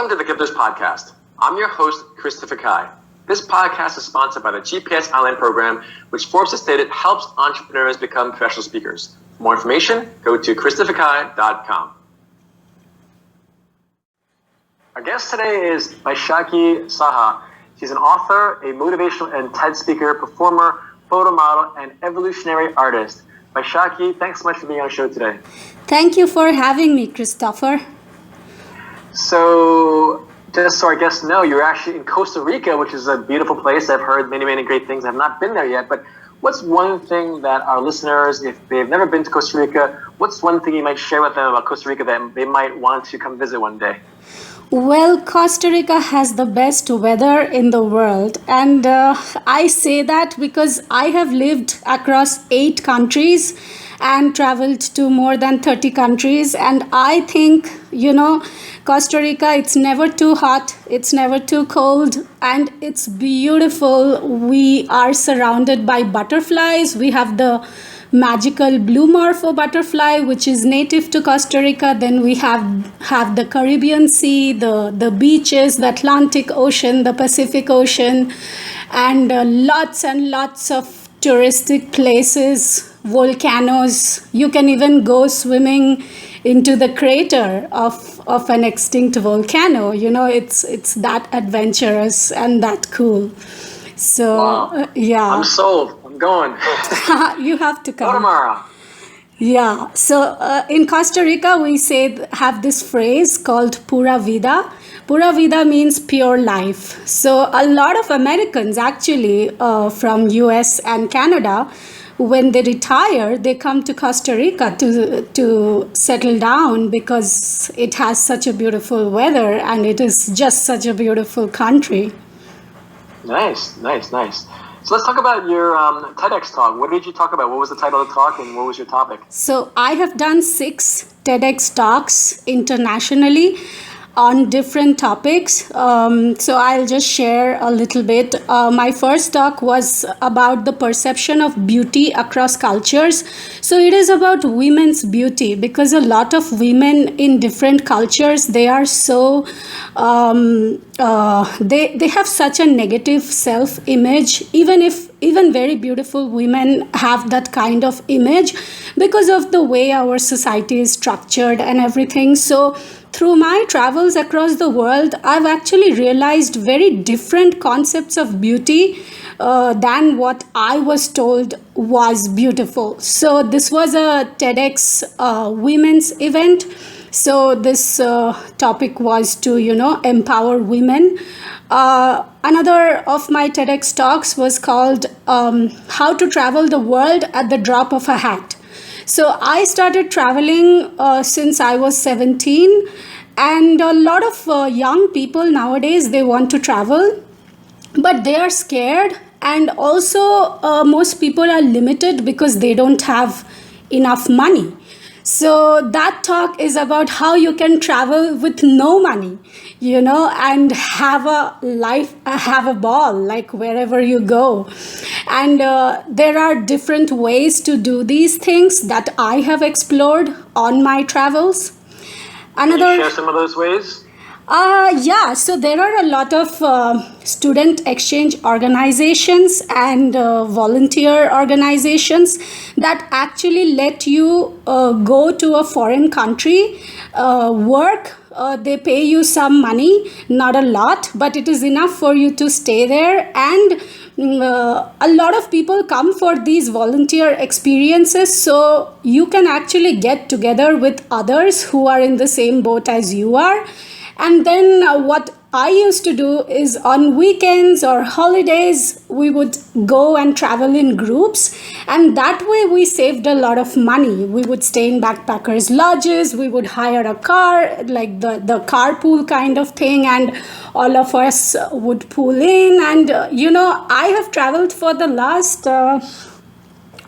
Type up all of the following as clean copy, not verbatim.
Welcome to the Gifters Podcast. I'm your host, Christopher Kai. This podcast is sponsored by the GPS Online Program, which Forbes has stated helps entrepreneurs become professional speakers. For more information, go to christopherkai.com. Our guest today is Baisakhi Saha. She's an author, a motivational and TED speaker, performer, photo model, and evolutionary artist. Baisakhi, thanks so much for being on the show today. Thank you for having me, Christopher. So, just so our guests know, you're actually in Costa Rica, which is a beautiful place. I've heard many, many great things. I've not been there yet, but what's one thing that our listeners, if they've never been to Costa Rica, what's one thing you might share with them about Costa Rica that they might want to come visit one day? Well, Costa Rica has the best weather in the world. And I say that because I have lived across 8 countries and traveled to more than 30 countries. And I think, Costa Rica, it's never too hot, it's never too cold, and it's beautiful. We are surrounded by butterflies. We have the magical blue morpho butterfly, which is native to Costa Rica. Then we have the Caribbean Sea, the beaches, the Atlantic Ocean, the Pacific Ocean, and lots of touristic places, volcanoes. You can even go swimming into the crater of an extinct volcano. It's that adventurous and that cool. So, wow. Yeah. I'm sold. I'm going. You have to come. Tomorrow. Yeah. So in Costa Rica, we have this phrase called Pura Vida. Pura Vida means pure life. So a lot of Americans actually from US and Canada, when they retire, they come to Costa Rica to settle down because it has such a beautiful weather and it is just such a beautiful country. Nice. So let's talk about your TEDx talk. What did you talk about? What was the title of the talk and what was your topic? So I have done 6 TEDx talks internationally on different topics. So I'll just share a little bit. My first talk was about the perception of beauty across cultures. So it is about women's beauty because a lot of women in different cultures, they are so they have such a negative self-image, even very beautiful women have that kind of image because of the way our society is structured and everything. So through my travels across the world, I've actually realized very different concepts of beauty than what I was told was beautiful. So this was a TEDx women's event. So this topic was to, empower women. Another of my TEDx talks was called How to Travel the World at the Drop of a Hat. So I started traveling since I was 17, and a lot of young people nowadays, they want to travel, but they are scared, and also most people are limited because they don't have enough money. So that talk is about how you can travel with no money, and have a ball, like wherever you go. And there are different ways to do these things that I have explored on my travels. Can you share some of those ways? Yeah, so there are a lot of student exchange organizations and volunteer organizations that actually let you go to a foreign country, work. They pay you some money, not a lot, but it is enough for you to stay there. And a lot of people come for these volunteer experiences, so you can actually get together with others who are in the same boat as you are. And then what I used to do is on weekends or holidays, we would go and travel in groups. And that way we saved a lot of money. We would stay in backpackers' lodges. We would hire a car, like the carpool kind of thing. And all of us would pool in. And, I have traveled for the last, I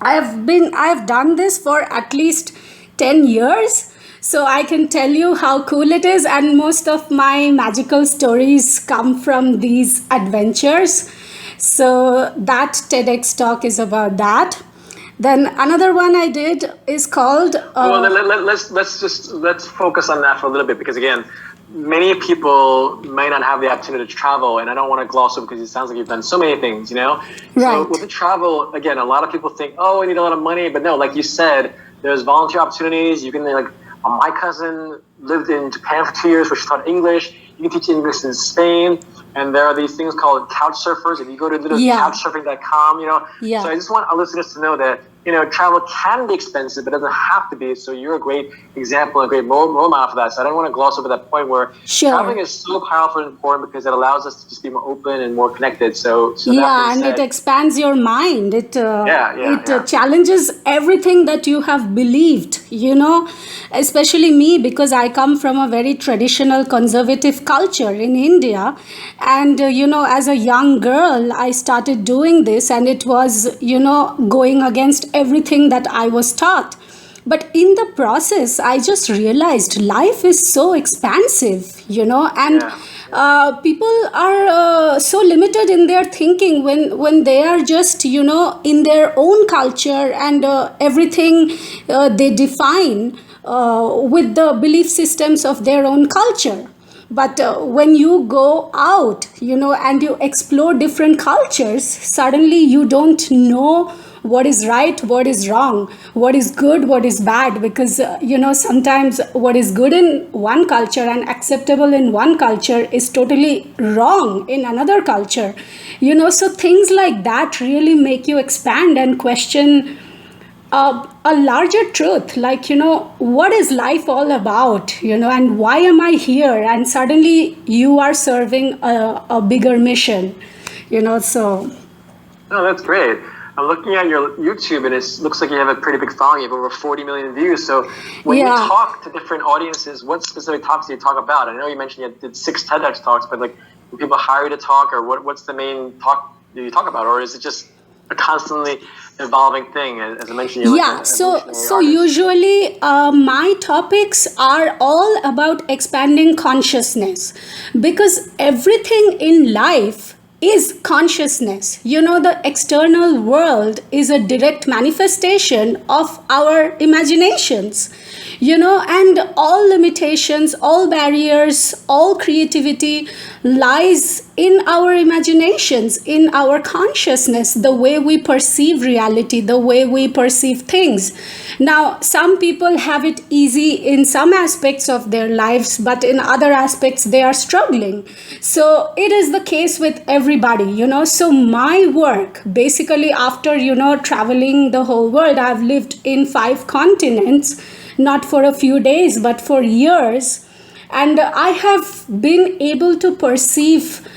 have done this for at least 10 years. So I can tell you how cool it is, and most of my magical stories come from these adventures. So that TEDx talk is about that. Then another one I did is called. Well, let's focus on that for a little bit, because again, many people may not have the opportunity to travel, and I don't want to gloss over, because it sounds like you've done so many things, you know. Right. So with the travel, again, a lot of people think, oh, I need a lot of money, but no, like you said, there's volunteer opportunities. You can like, my cousin lived in Japan for 2 years, where she taught English. You can teach English in Spain. And there are these things called couch surfers. If you go to couchsurfing.com, you know. Yeah. So I just want our listeners to know that, you know, travel can be expensive, but it doesn't have to be. So you're a great example, a great role model for that. So I don't want to gloss over that point where traveling is so powerful and important, because it allows us to just be more open and more connected. So yeah, and it expands your mind. It challenges everything that you have believed, you know, especially me, because I come from a very traditional conservative culture in India. And, you know, as a young girl, I started doing this, and it was, you know, going against everything that I was taught. But in the process, I just realized life is so expansive, you know, and people are so limited in their thinking when they are just, you know, in their own culture, and everything they define with the belief systems of their own culture. But when you go out, you know, and you explore different cultures, suddenly you don't know what is right, what is wrong, what is good, what is bad, because you know, sometimes what is good in one culture and acceptable in one culture is totally wrong in another culture, you know. So things like that really make you expand and question a larger truth, like, you know, what is life all about, you know, and why am I here? And suddenly you are serving a bigger mission, you know. So no, that's great. I'm looking at your YouTube, and it looks like you have a pretty big following. You have over 40 million views. So when you talk to different audiences, what specific topics do you talk about? I know you mentioned you did 6 TEDx talks, but like, do people hire you to talk, or what's the main talk do you talk about? Or is it just a constantly evolving thing, as I mentioned? So usually my topics are all about expanding consciousness, because everything in life is consciousness. You know, the external world is a direct manifestation of our imaginations, you know, and all limitations, all barriers, all creativity lies in our imaginations, in our consciousness, the way we perceive reality, the way we perceive things. Now, some people have it easy in some aspects of their lives, but in other aspects they are struggling. So it is the case with everybody, you know. So my work, basically, after, you know, traveling the whole world, I've lived in 5 continents, not for a few days, but for years. And I have been able to perceive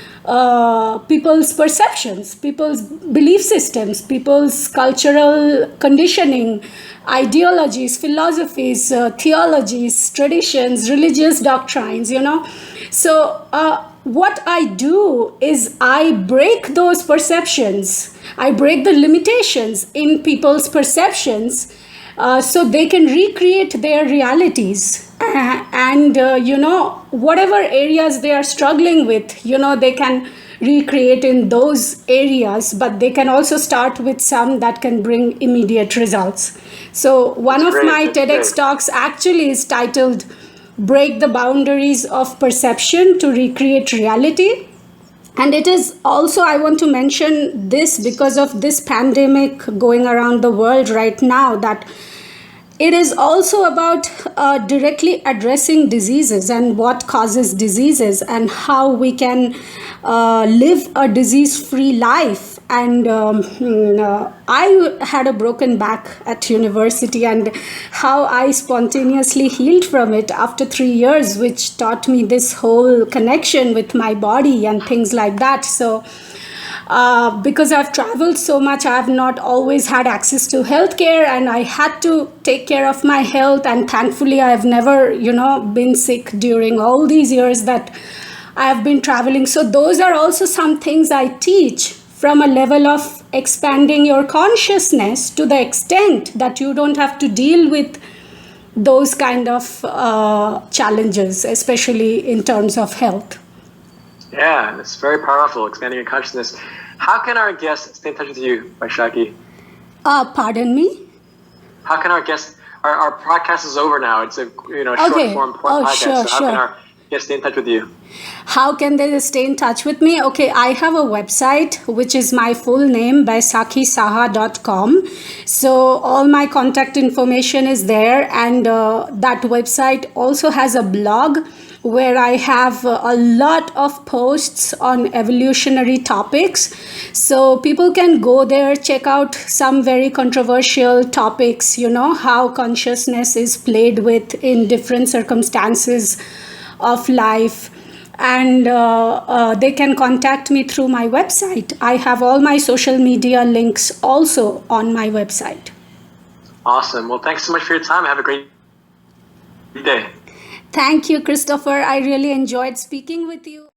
people's perceptions, people's belief systems, people's cultural conditioning, ideologies, philosophies, theologies, traditions, religious doctrines, you know. So what I do is I break those perceptions. I break the limitations in people's perceptions, so they can recreate their realities. And you know, whatever areas they are struggling with, you know, they can recreate in those areas, but they can also start with some that can bring immediate results. So one of my TEDx talks actually is titled "Break the Boundaries of Perception to Recreate Reality." And it is also, I want to mention this because of this pandemic going around the world right now, that it is also about directly addressing diseases and what causes diseases, and how we can live a disease-free life. And I had a broken back at university, and how I spontaneously healed from it after 3 years, which taught me this whole connection with my body and things like that. So because I've traveled so much, I've not always had access to healthcare, and I had to take care of my health. And thankfully, I've never, you know, been sick during all these years that I have been traveling. So those are also some things I teach, from a level of expanding your consciousness to the extent that you don't have to deal with those kind of challenges, especially in terms of health. Yeah, it's very powerful, expanding your consciousness. How can our guests stay in touch with you, Baisakhi? Pardon me? How can our guests? Our podcast is over now. It's a short Okay. form Oh, podcast. sure, So how can sure. our guests stay in touch with you? How can they stay in touch with me? Okay, I have a website which is my full name, baisakhisaha.com. So all my contact information is there, and that website also has a blog where I have a lot of posts on evolutionary topics. So people can go there, check out some very controversial topics, how consciousness is played with in different circumstances of life. And they can contact me through my website. I have all my social media links also on my website. Awesome. Well, thanks so much for your time. Have a great day. Thank you, Christopher. I really enjoyed speaking with you.